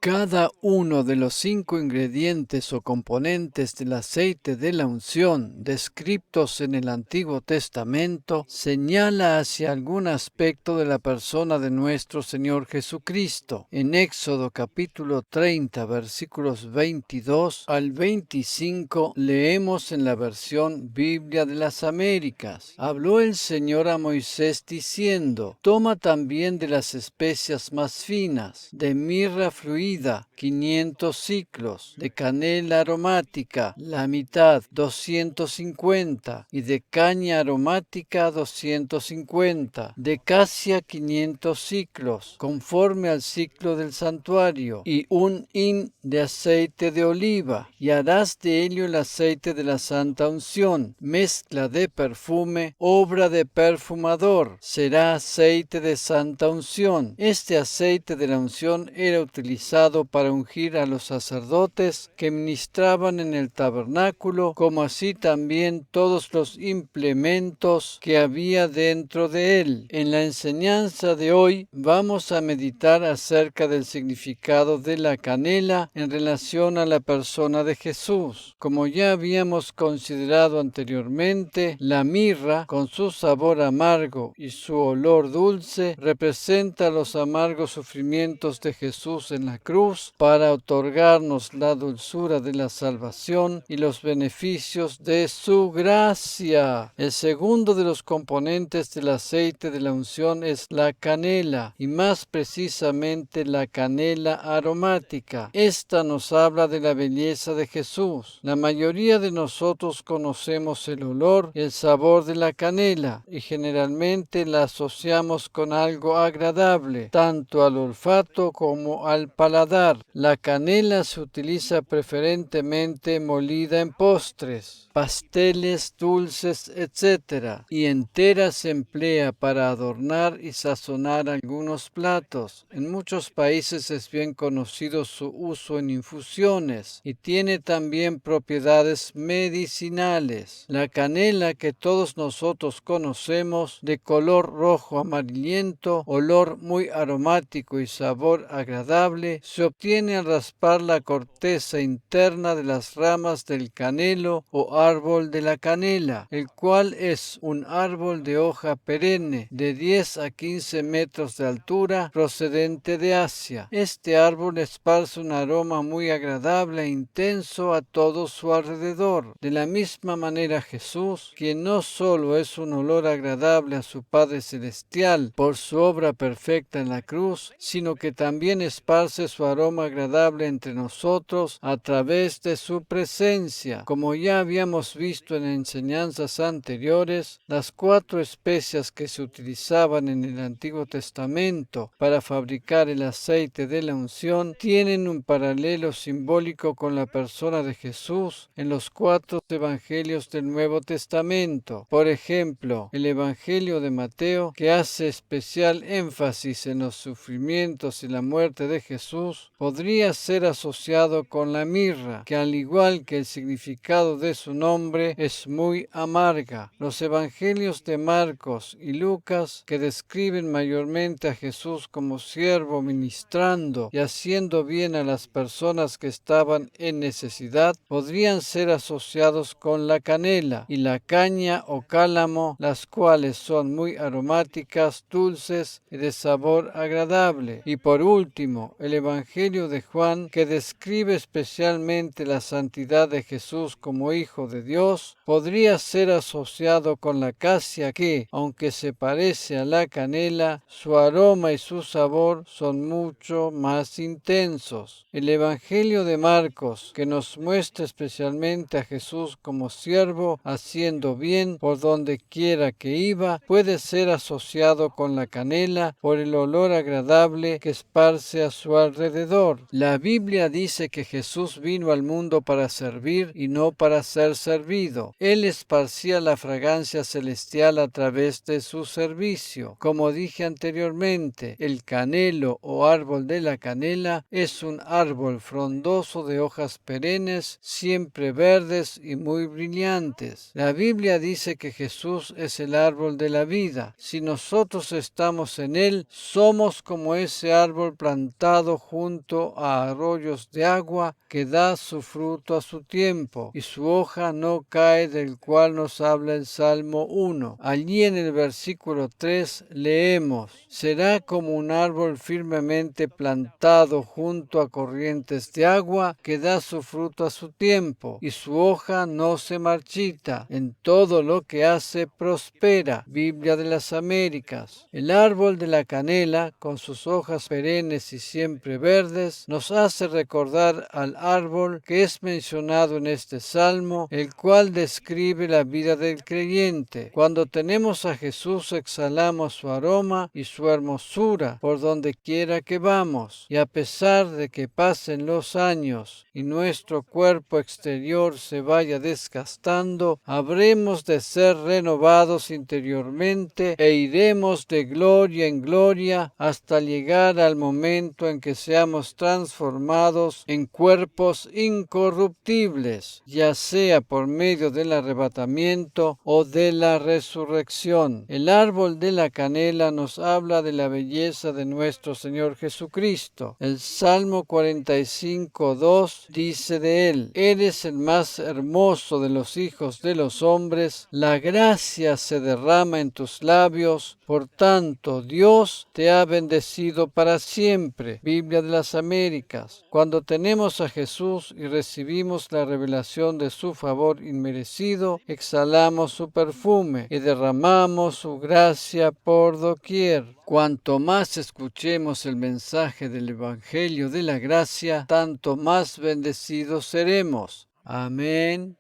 Cada uno de los 5 ingredientes o componentes del aceite de la unción descritos en el Antiguo Testamento señala hacia algún aspecto de la persona de nuestro Señor Jesucristo. En Éxodo capítulo 30, versículos 22 al 25, leemos en la versión Biblia de las Américas: Habló el Señor a Moisés diciendo: Toma también de las especias más finas, de mirra fluida 500 siclos, de canela aromática la mitad 250, y de caña aromática 250, de casia 500 siclos, conforme al ciclo del santuario, y un hin de aceite de oliva, y harás de ello el aceite de la santa unción, mezcla de perfume, obra de perfumador, será aceite de santa unción. Este aceite de la unción era utilizado para ungir a los sacerdotes que ministraban en el tabernáculo, como así también todos los implementos que había dentro de él. En la enseñanza de hoy vamos a meditar acerca del significado de la canela en relación a la persona de Jesús. Como ya habíamos considerado anteriormente, la mirra, con su sabor amargo y su olor dulce, representa los amargos sufrimientos de Jesús en la cruz para otorgarnos la dulzura de la salvación y los beneficios de su gracia. El segundo de los componentes del aceite de la unción es la canela, y más precisamente la canela aromática. Esta nos habla de la belleza de Jesús. La mayoría de nosotros conocemos el olor y el sabor de la canela y generalmente la asociamos con algo agradable, tanto al olfato como al paladar. La canela se utiliza preferentemente molida en postres, pasteles, dulces, etc. y entera se emplea para adornar y sazonar algunos platos. En muchos países es bien conocido su uso en infusiones y tiene también propiedades medicinales. La canela que todos nosotros conocemos, de color rojo amarillento, olor muy aromático y sabor agradable, se obtiene al raspar la corteza interna de las ramas del canelo o árbol de la canela, el cual es un árbol de hoja perenne de 10 a 15 metros de altura, procedente de Asia. Este árbol esparce un aroma muy agradable e intenso a todo su alrededor. De la misma manera Jesús, quien no solo es un olor agradable a su Padre Celestial por su obra perfecta en la cruz, sino que también esparce su aroma agradable entre nosotros a través de su presencia. Como ya habíamos visto en enseñanzas anteriores, las 4 especias que se utilizaban en el Antiguo Testamento para fabricar el aceite de la unción tienen un paralelo simbólico con la persona de Jesús en los 4 evangelios del Nuevo Testamento. Por ejemplo, el Evangelio de Mateo, que hace especial énfasis en los sufrimientos y la muerte de Jesús, podría ser asociado con la mirra, que al igual que el significado de su nombre es muy amarga. Los evangelios de Marcos y Lucas, que describen mayormente a Jesús como siervo ministrando y haciendo bien a las personas que estaban en necesidad, podrían ser asociados con la canela y la caña o cálamo, las cuales son muy aromáticas, dulces y de sabor agradable. Y por último, el Evangelio de Juan, que describe especialmente la santidad de Jesús como Hijo de Dios, podría ser asociado con la casia que, aunque se parece a la canela, su aroma y su sabor son mucho más intensos. El Evangelio de Marcos, que nos muestra especialmente a Jesús como siervo haciendo bien por donde quiera que iba, puede ser asociado con la canela por el olor agradable que esparce a su alrededor. La Biblia dice que Jesús vino al mundo para servir y no para ser servido. Él esparcía la fragancia celestial a través de su servicio. Como dije anteriormente, el canelo o árbol de la canela es un árbol frondoso de hojas perennes, siempre verdes y muy brillantes. La Biblia dice que Jesús es el árbol de la vida. Si nosotros estamos en él, somos como ese árbol plantado junto a arroyos de agua, que da su fruto a su tiempo, y su hoja no cae, del cual nos habla el Salmo 1. Allí en el versículo 3 leemos: será como un árbol firmemente plantado junto a corrientes de agua, que da su fruto a su tiempo, y su hoja no se marchita. En todo lo que hace prospera. Biblia de las Américas. El árbol de la canela, con sus hojas perennes y siempre verdes, nos hace recordar al árbol que es mencionado en este salmo, el cual describe la vida del creyente. Cuando tenemos a Jesús, exhalamos su aroma y su hermosura por donde quiera que vamos, y a pesar de que pasen los años y nuestro cuerpo exterior se vaya desgastando, habremos de ser renovados interiormente e iremos de gloria en gloria hasta llegar al momento en que seamos transformados en cuerpos incorruptibles, ya sea por medio del arrebatamiento o de la resurrección. El árbol de la canela nos habla de la belleza de nuestro Señor Jesucristo. El Salmo 45:2 dice de él: eres el más hermoso de los hijos de los hombres, la gracia se derrama en tus labios, por tanto Dios te ha bendecido para siempre. Biblia de las Américas. Cuando tenemos a Jesús y recibimos la revelación de su favor inmerecido, exhalamos su perfume y derramamos su gracia por doquier. Cuanto más escuchemos el mensaje del Evangelio de la gracia, tanto más bendecidos seremos. Amén.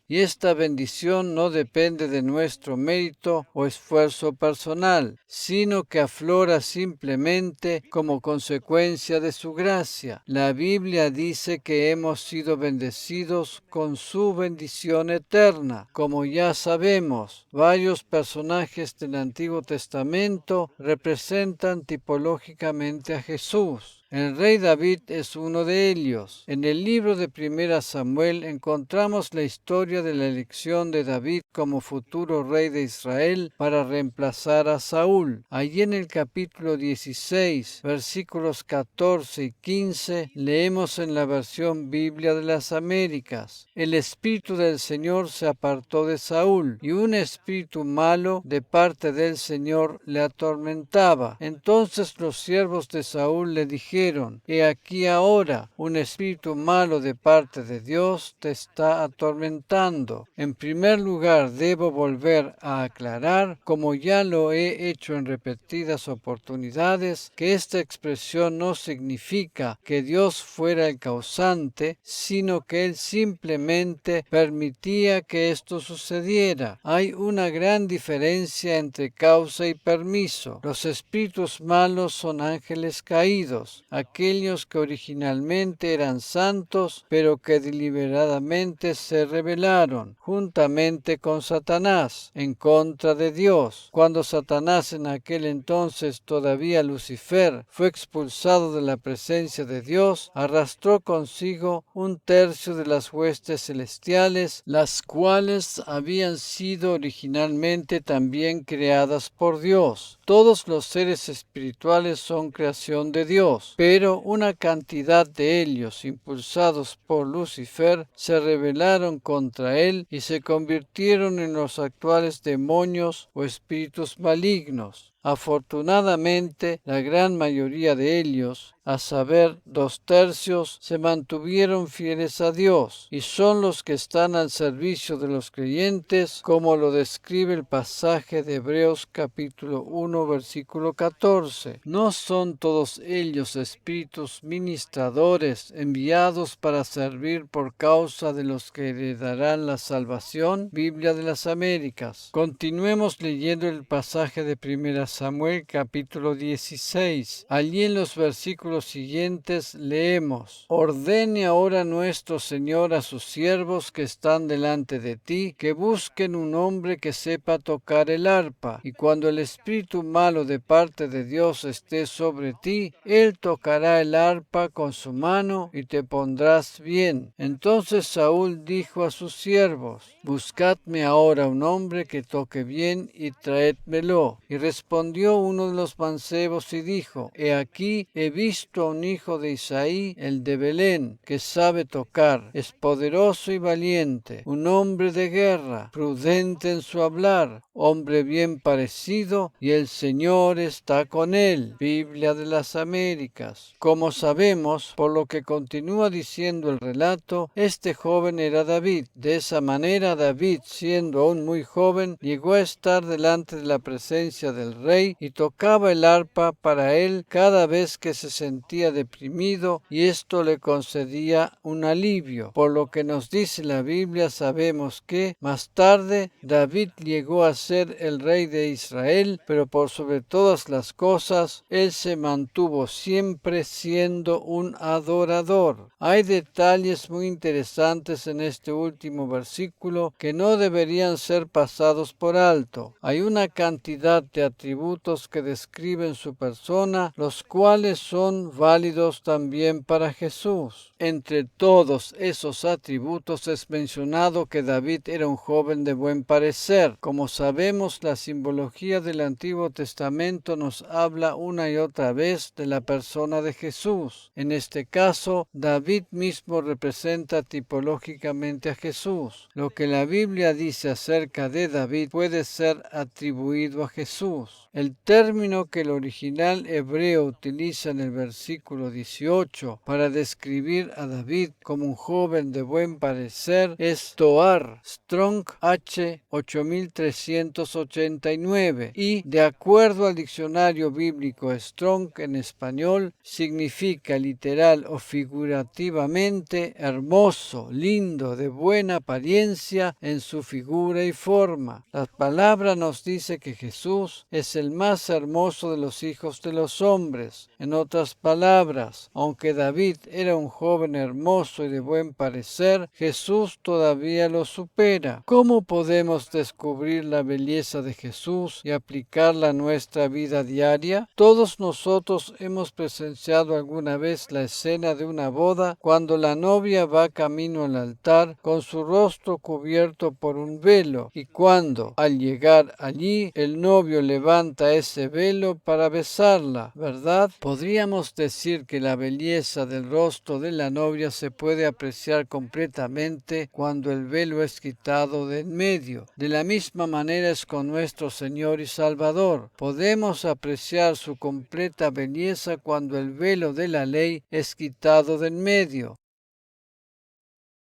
Y esta bendición no depende de nuestro mérito o esfuerzo personal, sino que aflora simplemente como consecuencia de su gracia. La Biblia dice que hemos sido bendecidos con su bendición eterna. Como ya sabemos, varios personajes del Antiguo Testamento representan tipológicamente a Jesús. El rey David es uno de ellos. En el libro de 1 Samuel encontramos la historia de la elección de David como futuro rey de Israel para reemplazar a Saúl. Allí en el capítulo 16, versículos 14 y 15, leemos en la versión Biblia de las Américas: el espíritu del Señor se apartó de Saúl, y un espíritu malo de parte del Señor le atormentaba. Entonces los siervos de Saúl le dijeron: he aquí ahora, un espíritu malo de parte de Dios te está atormentando. En primer lugar, debo volver a aclarar, como ya lo he hecho en repetidas oportunidades, que esta expresión no significa que Dios fuera el causante, sino que Él simplemente permitía que esto sucediera. Hay una gran diferencia entre causa y permiso. Los espíritus malos son ángeles caídos, aquellos que originalmente eran santos, pero que deliberadamente se rebelaron, juntamente con Satanás, en contra de Dios. Cuando Satanás, en aquel entonces todavía Lucifer, fue expulsado de la presencia de Dios, arrastró consigo 1/3 de las huestes celestiales, las cuales habían sido originalmente también creadas por Dios. Todos los seres espirituales son creación de Dios, pero una cantidad de ellos, impulsados por Lucifer, se rebelaron contra él y se convirtieron en los actuales demonios o espíritus malignos. Afortunadamente, la gran mayoría de ellos, a saber 2/3, se mantuvieron fieles a Dios y son los que están al servicio de los creyentes, como lo describe el pasaje de Hebreos capítulo 1 versículo 14. ¿No son todos ellos espíritus ministradores enviados para servir por causa de los que heredarán la salvación? Biblia de las Américas. Continuemos leyendo el pasaje de 1 Samuel capítulo 16. Allí en los versículos siguientes leemos: ordene ahora nuestro Señor a sus siervos que están delante de ti, que busquen un hombre que sepa tocar el arpa, y cuando el espíritu malo de parte de Dios esté sobre ti, él tocará el arpa con su mano y te pondrás bien. Entonces Saúl dijo a sus siervos: buscadme ahora un hombre que toque bien y traédmelo. Y respondieron respondió uno de los mancebos y dijo: He aquí, he visto a un hijo de Isaí, el de Belén, que sabe tocar, es poderoso y valiente, un hombre de guerra, prudente en su hablar, hombre bien parecido, y el Señor está con él. Biblia de las Américas. Como sabemos, por lo que continúa diciendo el relato, este joven era David. De esa manera, David, siendo aún muy joven, llegó a estar delante de la presencia del rey y tocaba el arpa para él cada vez que se sentía deprimido, y esto le concedía un alivio. Por lo que nos dice la Biblia, sabemos que más tarde David llegó a ser el rey de Israel, pero por sobre todas las cosas, él se mantuvo siempre siendo un adorador. Hay detalles muy interesantes en este último versículo que no deberían ser pasados por alto. Hay una cantidad de atributos que describen su persona, los cuales son válidos también para Jesús. Entre todos esos atributos es mencionado que David era un joven de buen parecer. Como sabemos, la simbología del Antiguo Testamento nos habla una y otra vez de la persona de Jesús. En este caso, David mismo representa tipológicamente a Jesús. Lo que la Biblia dice acerca de David puede ser atribuido a Jesús. El término que el original hebreo utiliza en el versículo 18 para describir a David como un joven de buen parecer es Toar, Strong H 8389, y de acuerdo al diccionario bíblico Strong en español significa literal o figurativamente hermoso, lindo, de buena apariencia en su figura y forma. La palabra nos dice que Jesús es el más hermoso de los hijos de los hombres. En otras palabras, aunque David era un joven hermoso y de buen parecer, Jesús todavía lo supera. ¿Cómo podemos descubrir la belleza de Jesús y aplicarla a nuestra vida diaria? Todos nosotros hemos presenciado alguna vez la escena de una boda cuando la novia va camino al altar con su rostro cubierto por un velo, y cuando, al llegar allí, el novio levanta ese velo para besarla, ¿verdad? Podríamos decir que la belleza del rostro de la novia se puede apreciar completamente cuando el velo es quitado de en medio. De la misma manera es con nuestro Señor y Salvador. Podemos apreciar su completa belleza cuando el velo de la ley es quitado de en medio.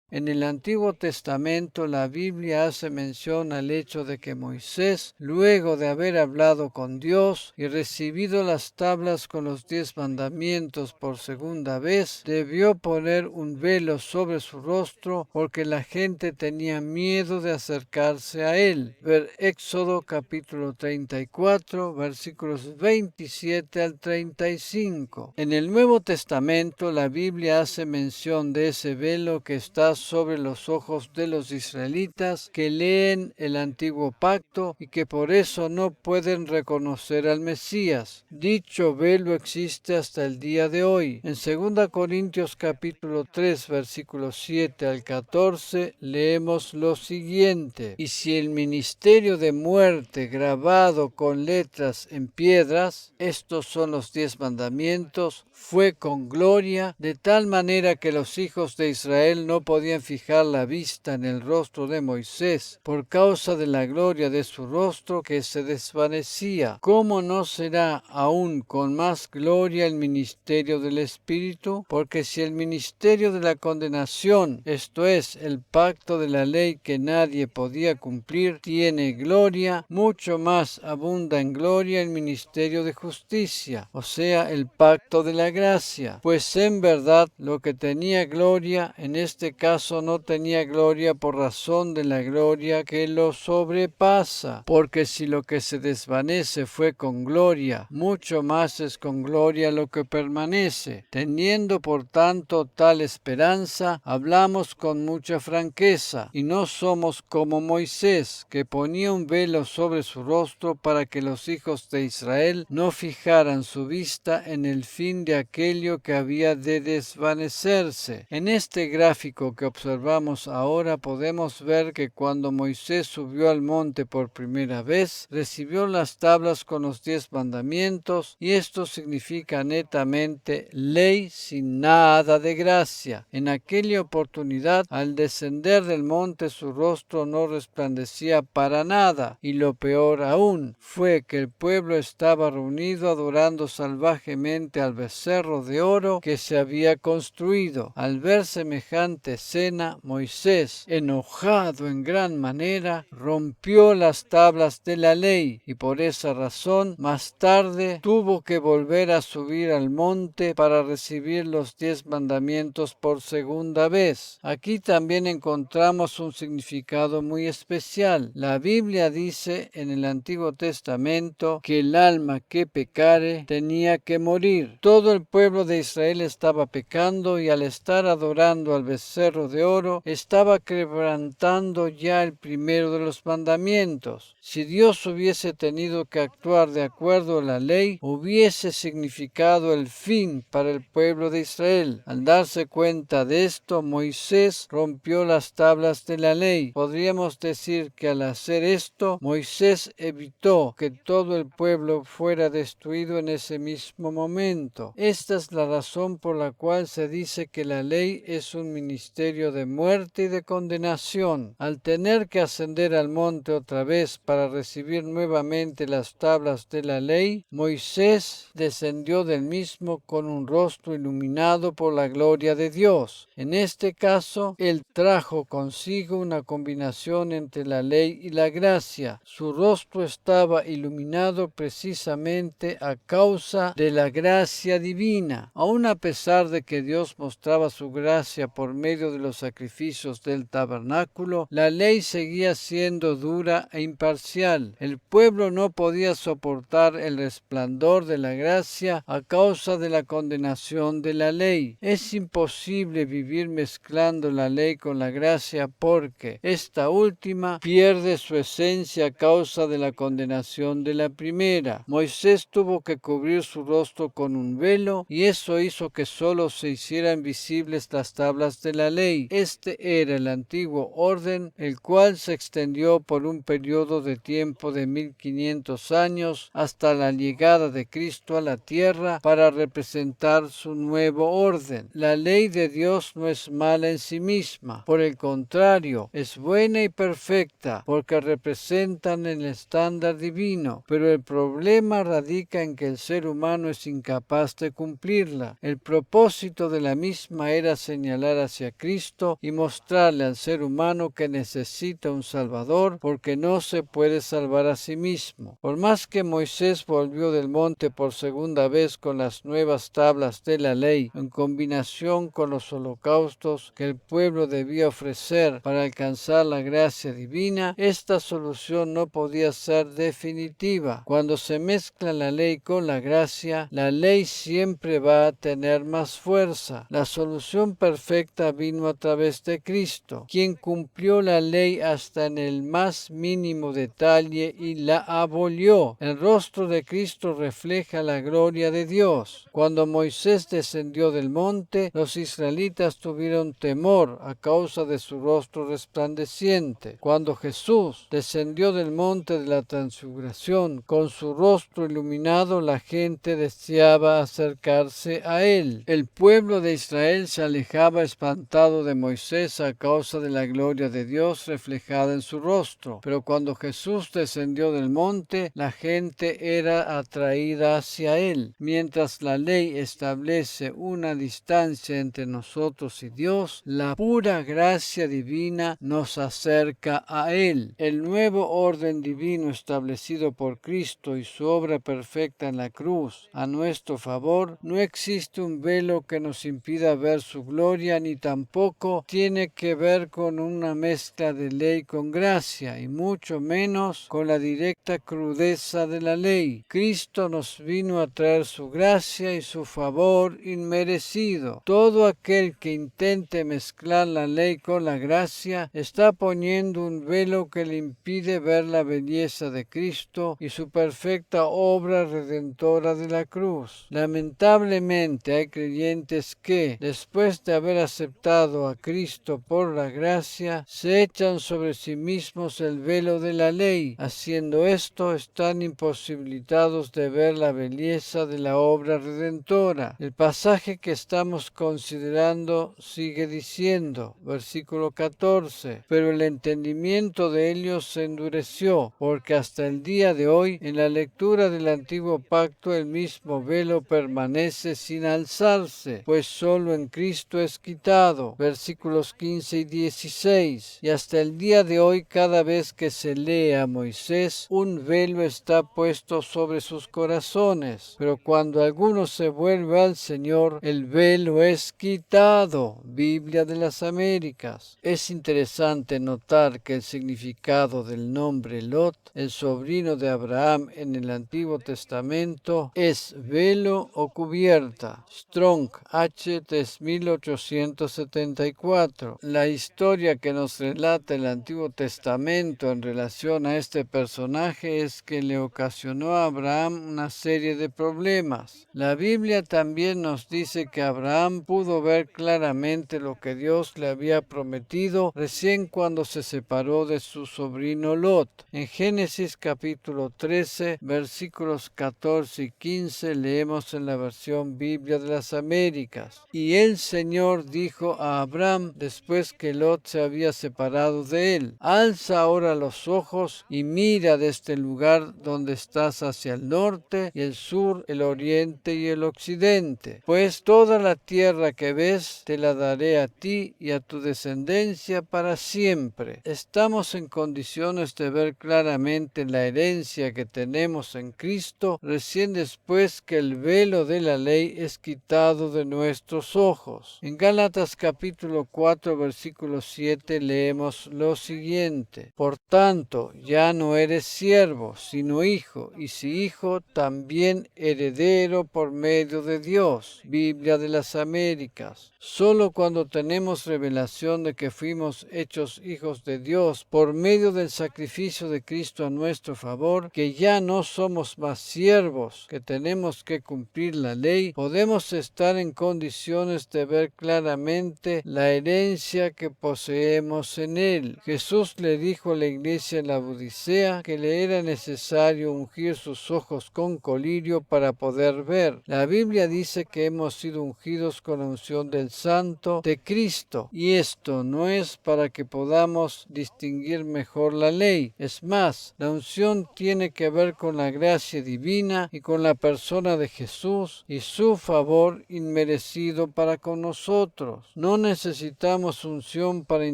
En el Antiguo Testamento la Biblia hace mención al hecho de que Moisés, luego de haber hablado con Dios y recibido las tablas con los 10 mandamientos por segunda vez, debió poner un velo sobre su rostro porque la gente tenía miedo de acercarse a él. Ver Éxodo capítulo 34, versículos 27 al 35. En el Nuevo Testamento la Biblia hace mención de ese velo que está sobre los ojos de los israelitas que leen el antiguo pacto y que por eso no pueden reconocer al Mesías. Dicho velo existe hasta el día de hoy. En 2 Corintios capítulo 3 versículos 7 al 14 leemos lo siguiente: y si el ministerio de muerte grabado con letras en piedras, estos son los 10 mandamientos, fue con gloria, de tal manera que los hijos de Israel no podían fijar la vista en el rostro de Moisés por causa de la gloria de su rostro que se desvanecía. ¿Cómo no será aún con más gloria el ministerio del Espíritu? Porque si el ministerio de la condenación, esto es, el pacto de la ley que nadie podía cumplir, tiene gloria, mucho más abunda en gloria el ministerio de justicia, o sea, el pacto de la gracia. Pues en verdad lo que tenía gloria en este caso no tenía gloria por razón de la gloria que lo sobrepasa, porque si lo que se desvanece fue con gloria, mucho más es con gloria lo que permanece. Teniendo por tanto tal esperanza, hablamos con mucha franqueza, y no somos como Moisés, que ponía un velo sobre su rostro para que los hijos de Israel no fijaran su vista en el fin de aquello que había de desvanecerse. En este gráfico que que observamos ahora, podemos ver que cuando Moisés subió al monte por primera vez, recibió las tablas con los 10 mandamientos, y esto significa netamente ley sin nada de gracia. En aquella oportunidad, al descender del monte, su rostro no resplandecía para nada, y lo peor aún fue que el pueblo estaba reunido adorando salvajemente al becerro de oro que se había construido. Al ver semejante escena, Moisés, enojado en gran manera, rompió las tablas de la ley, y por esa razón más tarde tuvo que volver a subir al monte para recibir los 10 mandamientos por segunda vez. Aquí también encontramos un significado muy especial. La Biblia dice en el Antiguo Testamento que el alma que pecare tenía que morir. Todo el pueblo de Israel estaba pecando, y al estar adorando al becerro de oro, estaba quebrantando ya el primero de los mandamientos. Si Dios hubiese tenido que actuar de acuerdo a la ley, hubiese significado el fin para el pueblo de Israel. Al darse cuenta de esto, Moisés rompió las tablas de la ley. Podríamos decir que al hacer esto, Moisés evitó que todo el pueblo fuera destruido en ese mismo momento. Esta es la razón por la cual se dice que la ley es un ministerio de muerte y de condenación. Al tener que ascender al monte otra vez para recibir nuevamente las tablas de la ley, Moisés descendió del mismo con un rostro iluminado por la gloria de Dios. En este caso, él trajo consigo una combinación entre la ley y la gracia. Su rostro estaba iluminado precisamente a causa de la gracia divina. Aun a pesar de que Dios mostraba su gracia por medio de los sacrificios del tabernáculo, la ley seguía siendo dura e imparcial. El pueblo no podía soportar el resplandor de la gracia a causa de la condenación de la ley. Es imposible vivir mezclando la ley con la gracia, porque esta última pierde su esencia a causa de la condenación de la primera. Moisés tuvo que cubrir su rostro con un velo, y eso hizo que solo se hicieran visibles las tablas de la ley. Este era el antiguo orden, el cual se extendió por un periodo de tiempo de 1500 años hasta la llegada de Cristo a la tierra para representar su nuevo orden. La ley de Dios no es mala en sí misma, por el contrario, es buena y perfecta, porque representan el estándar divino, pero el problema radica en que el ser humano es incapaz de cumplirla. El propósito de la misma era señalar hacia Cristo y mostrarle al ser humano que necesita un Salvador, porque no se puede salvar a sí mismo. Por más que Moisés volvió del monte por segunda vez con las nuevas tablas de la ley, en combinación con los holocaustos que el pueblo debía ofrecer para alcanzar la gracia divina, esta solución no podía ser definitiva. Cuando se mezcla la ley con la gracia, la ley siempre va a tener más fuerza. La solución perfecta vino a través de Cristo, quien cumplió la ley hasta en el más mínimo detalle y la abolió. El rostro de Cristo refleja la gloria de Dios. Cuando Moisés descendió del monte, los israelitas tuvieron temor a causa de su rostro resplandeciente. Cuando Jesús descendió del monte de la transfiguración con su rostro iluminado, la gente deseaba acercarse a él. El pueblo de Israel se alejaba espantado de Moisés a causa de la gloria de Dios reflejada en su rostro. Pero cuando Jesús descendió del monte, la gente era atraída hacia él. Mientras la ley establece una distancia entre nosotros y Dios, la pura gracia divina nos acerca a él. El nuevo orden divino establecido por Cristo y su obra perfecta en la cruz a nuestro favor, no existe un velo que nos impida ver su gloria, ni tampoco tiene que ver con una mezcla de ley con gracia, y mucho menos con la directa crudeza de la ley. Cristo nos vino a traer su gracia y su favor inmerecido. Todo aquel que intente mezclar la ley con la gracia está poniendo un velo que le impide ver la belleza de Cristo y su perfecta obra redentora de la cruz. Lamentablemente hay creyentes que, después de haber aceptado aceptado a Cristo por la gracia, se echan sobre sí mismos el velo de la ley. Haciendo esto, están imposibilitados de ver la belleza de la obra redentora. El pasaje que estamos considerando sigue diciendo, versículo 14, pero el entendimiento de ellos se endureció, porque hasta el día de hoy, en la lectura del antiguo pacto, el mismo velo permanece sin alzarse, pues solo en Cristo es quitado. Versículos 15 y 16. Y hasta el día de hoy, cada vez que se lee a Moisés, un velo está puesto sobre sus corazones. Pero cuando alguno se vuelve al Señor, el velo es quitado. Biblia de las Américas. Es interesante notar que el significado del nombre Lot, el sobrino de Abraham en el Antiguo Testamento, es velo o cubierta. Strong, H. 3874. La historia que nos relata el Antiguo Testamento en relación a este personaje es que le ocasionó a Abraham una serie de problemas. La Biblia también nos dice que Abraham pudo ver claramente lo que Dios le había prometido recién cuando se separó de su sobrino Lot. En Génesis capítulo 13, versículos 14 y 15 leemos en la versión Biblia de las Américas: y el Señor dijo a Abraham después que Lot se había separado de él: alza ahora los ojos y mira de este lugar donde estás hacia el norte y el sur, el oriente y el occidente, pues toda la tierra que ves te la daré a ti y a tu descendencia para siempre. Estamos en condiciones de ver claramente la herencia que tenemos en Cristo recién después que el velo de la ley es quitado de nuestros ojos. En Gálatas capítulo 4 versículo 7 leemos lo siguiente: por tanto, ya no eres siervo, sino hijo, y si hijo, también heredero por medio de Dios. Biblia de las Américas. Solo cuando tenemos revelación de que fuimos hechos hijos de Dios por medio del sacrificio de Cristo a nuestro favor, que ya no somos más siervos, que tenemos que cumplir la ley, podemos estar en condiciones de ver claramente la herencia que poseemos en Él. Jesús le dijo a la iglesia en la Odisea que le era necesario ungir sus ojos con colirio para poder ver. La Biblia dice que hemos sido ungidos con la unción del Santo de Cristo, y esto no es para que podamos distinguir mejor la ley. Es más, la unción tiene que ver con la gracia divina y con la persona de Jesús y su favor inmerecido para con nosotros. No necesitamos unción para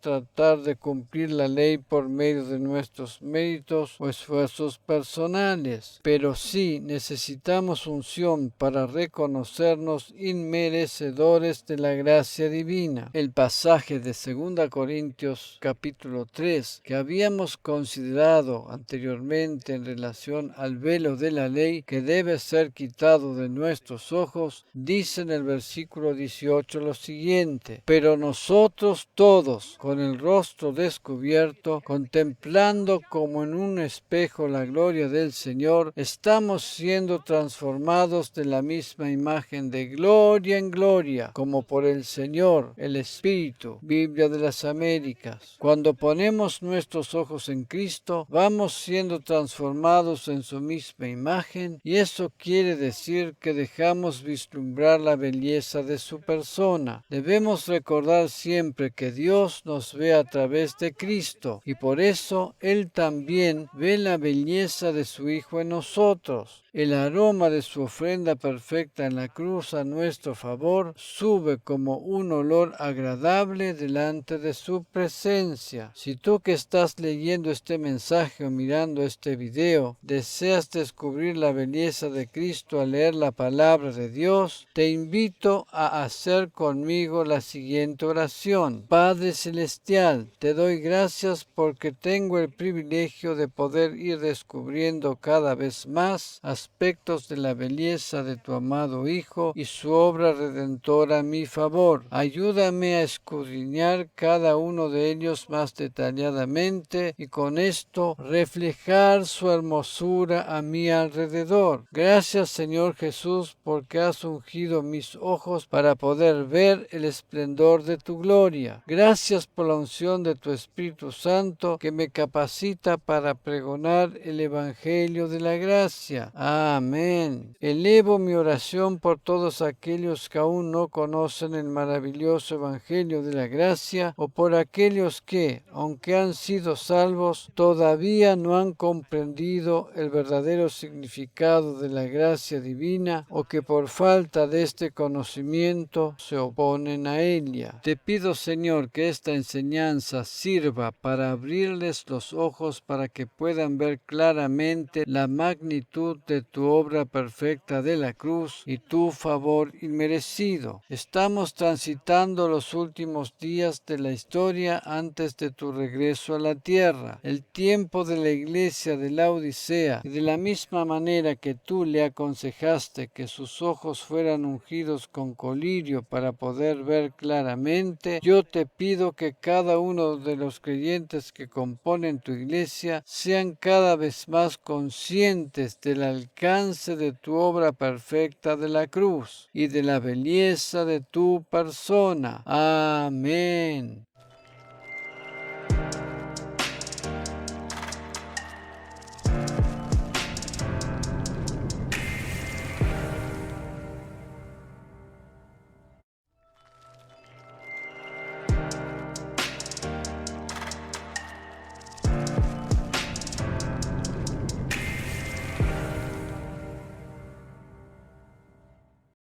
tratar de cumplir la ley por medio de nuestros méritos o esfuerzos personales, pero sí necesitamos unción para reconocernos inmerecedores de la gracia divina. El pasaje de 2 Corintios capítulo 3 que habíamos considerado anteriormente en relación al velo de la ley que debe ser quitado de nuestros ojos, dice en el versículo 18 lo siguiente: pero nosotros todos, con el rostro descubierto, contemplando como en un espejo la gloria del Señor, estamos siendo transformados de la misma imagen de gloria en gloria, como por el Señor, el Espíritu. Biblia de las Américas. Cuando ponemos nuestros ojos en Cristo, vamos siendo transformados en su misma imagen, y eso quiere decir que dejamos vislumbrar la belleza de su persona. Debemos recordar siempre que Dios nos ve a través de Cristo, y por eso Él también ve la belleza de su Hijo en nosotros. El aroma de su ofrenda perfecta en la cruz a nuestro favor sube como un olor agradable delante de su presencia. Si tú que estás leyendo este mensaje o mirando este video deseas descubrir la belleza de Cristo al leer la palabra de Dios, te invito a hacer conmigo la siguiente oración. Padre Celestial, te doy gracias porque tengo el privilegio de poder ir descubriendo cada vez más aspectos de la belleza de tu amado Hijo y su obra redentora a mi favor. Ayúdame a escudriñar cada uno de ellos más detalladamente y con esto reflejar su hermosura a mi alrededor. Gracias, Señor Jesús, porque has ungido mis ojos para poder ver el esplendor de tu gloria. Gracias por la unción de tu Espíritu Santo que me capacita para pregonar el Evangelio de la gracia. Amén. Elevo mi oración por todos aquellos que aún no conocen el maravilloso Evangelio de la gracia, o por aquellos que, aunque han sido salvos, todavía no han comprendido el verdadero significado de la gracia divina, o que por falta de este conocimiento se oponen a ella. Te pido, Señor, que esta enseñanza sirva para abrirles los ojos para que puedan ver claramente la magnitud de tu obra perfecta de la cruz y tu favor inmerecido. Estamos transitando los últimos días de la historia antes de tu regreso a la tierra, el tiempo de la iglesia de la Odisea, y de la misma manera que tú le aconsejaste que sus ojos fueran ungidos con colirio para poder ver claramente, yo te pido que cada uno de los creyentes que componen tu iglesia sean cada vez más conscientes del alcance de tu obra perfecta de la cruz y de la belleza de tu persona. Amén.